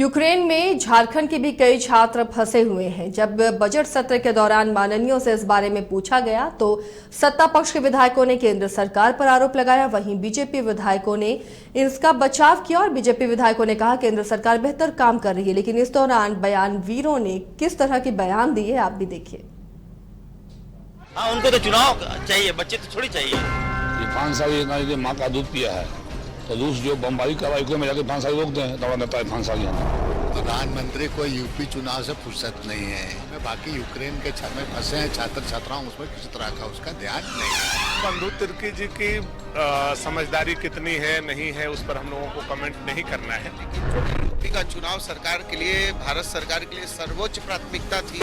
Ukraine में झारखंड के भी कई छात्र फंसे हुए हैं। जब बजट सत्र के दौरान माननीयों से इस बारे में पूछा गया तो सत्ता पक्ष के विधायकों ने केंद्र सरकार पर आरोप लगाया। वहीं बीजेपी विधायकों ने इसका बचाव किया और बीजेपी विधायकों ने कहा केंद्र सरकार बेहतर काम कर रही है। लेकिन इस दौरान बयानवीरों ने किस तरह के बयान दिए आप भी देखिए। हाँ, उनको तो चुनाव चाहिए, बच्चे तो थोड़ी चाहिए। इरफान साहब ये माँ का दूध पिया है तो रूस जो बम्बाई कार्रवाई को में जाकर इरफान साहब रोक दें। दवा नेता इरफान साहब यहाँ प्रधानमंत्री को यूपी चुनाव से फुर्सत नहीं है। बाकी यूक्रेन के में फंसे हैं छात्र छात्राओं, उसमें किसी तरह का उसका ध्यान नहीं है। बंधु तिर्की जी की समझदारी कितनी है नहीं है उस पर हम लोगों को कमेंट नहीं करना है। यूपी का चुनाव सरकार के लिए, भारत सरकार के लिए सर्वोच्च प्राथमिकता थी।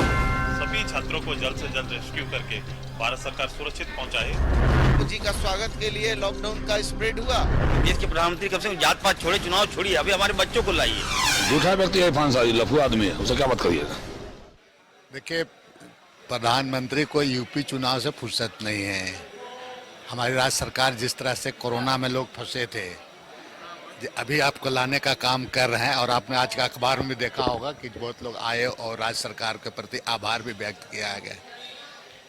सभी छात्रों को जल्द से जल्द रेस्क्यू करके भारत सरकार सुरक्षित पहुंचाए। जी का स्वागत के लिए लॉकडाउन का स्प्रेड हुआ। देश के प्रधानमंत्री कम से कम जात पात छोड़े, चुनाव छोड़िए, अभी हमारे बच्चों को लाइए। झूठा व्यक्ति है इरफान साहब, लफू आदमी है, उसे क्या बात करिएगा। देखिए, प्रधानमंत्री को यूपी चुनाव से फुर्सत नहीं है। हमारी राज्य सरकार जिस तरह से कोरोना में लोग फंसे थे, अभी आपको लाने का काम कर रहे हैं। और आपने आज का अखबार में देखा होगा कि बहुत लोग आए और राज्य सरकार के प्रति आभार भी व्यक्त किया गया।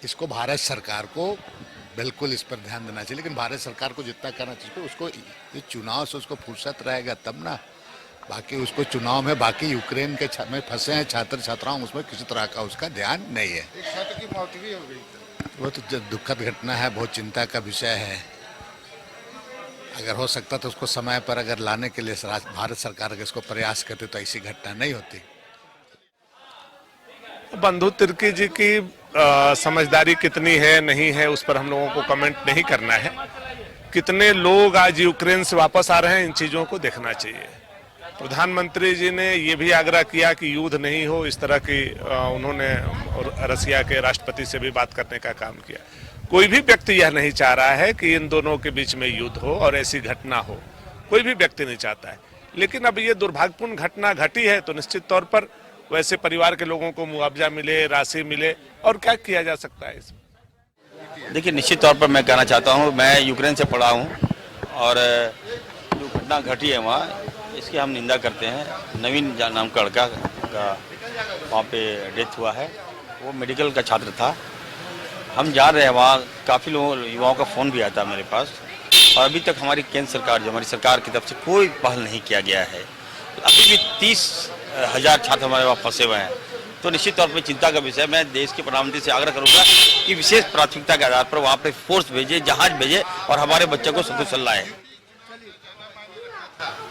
इसको भारत सरकार को बिल्कुल इस पर ध्यान देना चाहिए। लेकिन भारत सरकार को जितना करना चाहिए उसको ये चुनाव से उसको फुर्सत रहेगा तब ना। बाकी उसको चुनाव में बाकी यूक्रेन के में फंसे हैं छात्र छात्राओं, उसमें किसी तरह का उसका ध्यान नहीं है। एक छात्र की मौत भी हो गई। वो तो दुखद घटना है, बहुत चिंता का विषय है। अगर हो सकता तो उसको समय पर अगर लाने के लिए भारत सरकार अगर इसको प्रयास करती तो ऐसी घटना नहीं होती। बंधु तिर्की जी की समझदारी कितनी है नहीं है उस पर हम लोगों को कमेंट नहीं करना है। कितने लोग आज यूक्रेन से वापस आ रहे हैं, इन चीजों को देखना चाहिए। प्रधानमंत्री जी ने ये भी आग्रह किया कि युद्ध नहीं हो, इस तरह की उन्होंने रसिया के राष्ट्रपति से भी बात करने का काम किया। कोई भी व्यक्ति यह नहीं चाह रहा है कि इन दोनों के बीच में युद्ध हो और ऐसी घटना हो, कोई भी व्यक्ति नहीं चाहता है। लेकिन अब ये दुर्भाग्यपूर्ण घटना घटी है तो निश्चित तौर पर वैसे परिवार के लोगों को मुआवजा मिले, राशि मिले, और क्या किया जा सकता है इसमें। देखिए, निश्चित तौर पर मैं कहना चाहता हूँ, मैं यूक्रेन से पढ़ा हूँ और जो घटना घटी है वहाँ, इसकी हम निंदा करते हैं। नवीन नाम का लड़का का वहाँ पे डेथ हुआ है, वो मेडिकल का छात्र था। हम जा रहे हैं वहाँ, काफ़ी लोगों युवाओं का फ़ोन भी आता है मेरे पास, और अभी तक हमारी केंद्र सरकार जो हमारी सरकार की तरफ से कोई पहल नहीं किया गया है। अभी भी 30,000 छात्र हमारे वहाँ फंसे हुए हैं, तो निश्चित तौर पर चिंता का विषय। मैं देश के प्रधानमंत्री से आग्रह करूँगा कि विशेष प्राथमिकता के आधार पर वहाँ पर फोर्स भेजे, जहाज भेजे और हमारे बच्चों को सकुशल लाए।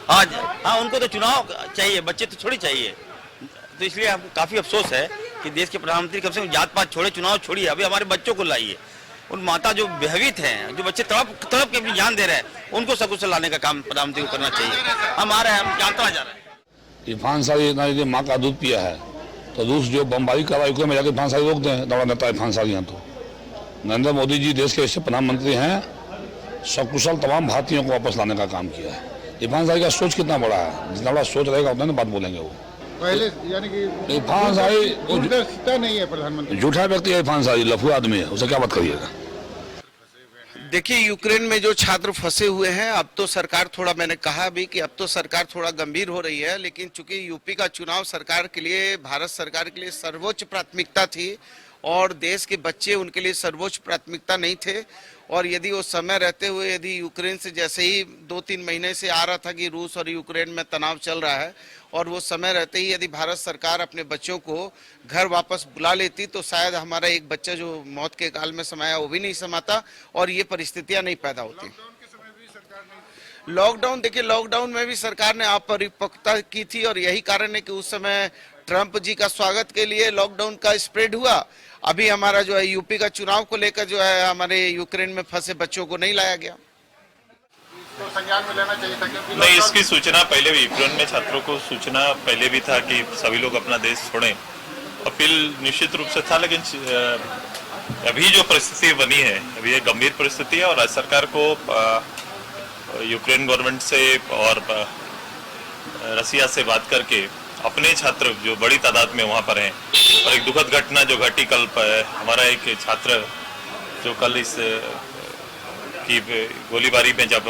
हाँ, उनको तो चुनाव चाहिए, बच्चे तो थोड़ी चाहिए। तो इसलिए हम काफ़ी अफसोस है कि देश के प्रधानमंत्री कम से कम जात पात छोड़े, चुनाव छोड़िए, अभी हमारे बच्चों को लाइए। उन माता जो भयभीत हैं, जो बच्चे तड़प के अपनी जान दे रहे हैं, उनको सकुशल लाने का काम प्रधानमंत्री को करना चाहिए। हम आ रहे हैं, हम यात्रा जा रहे हैं। इरफान साहब ये माँ का दूध पिया है तो रूस जो बम्बाई कार्रवाई को में जाकर इरफान साहब रोक दें। दवा नेता इरफान साहब यहाँ तो नरेंद्र मोदी जी देश के ऐसे प्रधानमंत्री हैं, सकुशल तमाम भारतीयों को वापस लाने का काम किया है। इरफान साहब का सोच कितना बड़ा है, जितना बड़ा सोच रहेगा उतना बात बोलेंगे वो। पहले यानी कि इरफान साहब दूरदर्शिता नहीं है प्रधानमंत्री। झूठा व्यक्ति है इरफान साहब, लफू आदमी है, उसे क्या बात करिएगा। देखिए, यूक्रेन में जो छात्र फंसे हुए हैं, अब तो सरकार थोड़ा, मैंने कहा भी कि अब तो सरकार थोड़ा गंभीर हो रही है। लेकिन चूंकि यूपी का चुनाव सरकार के लिए, भारत सरकार के लिए सर्वोच्च प्राथमिकता थी और देश के बच्चे उनके लिए सर्वोच्च प्राथमिकता नहीं थे। और यदि वो समय रहते हुए, यदि यूक्रेन से जैसे ही 2-3 महीने से आ रहा था कि रूस और यूक्रेन में तनाव चल रहा है, और वो समय रहते ही यदि भारत सरकार अपने बच्चों को घर वापस बुला लेती तो शायद हमारा एक बच्चा जो मौत के काल में समाया वो भी नहीं समाता और ये परिस्थितियां नहीं पैदा होती। लॉकडाउन, देखिए, लॉकडाउन में भी सरकार ने अपरिपक्वता की थी और यही कारण है कि उस समय ट्रंप जी का स्वागत के लिए लॉकडाउन का स्प्रेड हुआ। अभी हमारा जो है यूपी का चुनाव को लेकर जो है हमारे यूक्रेन में फंसे बच्चों को नहीं लाया गया। तो संज्ञान में लेना चाहिए था, क्योंकि नहीं, इसकी सूचना पहले भी यूक्रेन में छात्रों को सूचना पहले भी था कि सभी लोग अपना देश छोड़ें। अपील निश्चित रूप से था, लेकिन अभी जो परिस्थिति बनी है, अभी ये गंभीर परिस्थिति है और राज्य सरकार को यूक्रेन गवर्नमेंट से और रसिया से बात करके अपने छात्र जो बड़ी तादाद में वहाँ पर हैं, और एक दुखद घटना जो घटी कल, हमारा एक छात्र जो कल इस की गोलीबारी में जब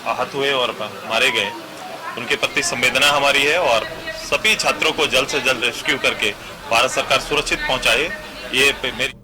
आहत हुए और मारे गए, उनके प्रति संवेदना हमारी है और सभी छात्रों को जल्द से जल्द रेस्क्यू करके भारत सरकार सुरक्षित पहुंचाए, ये मेरी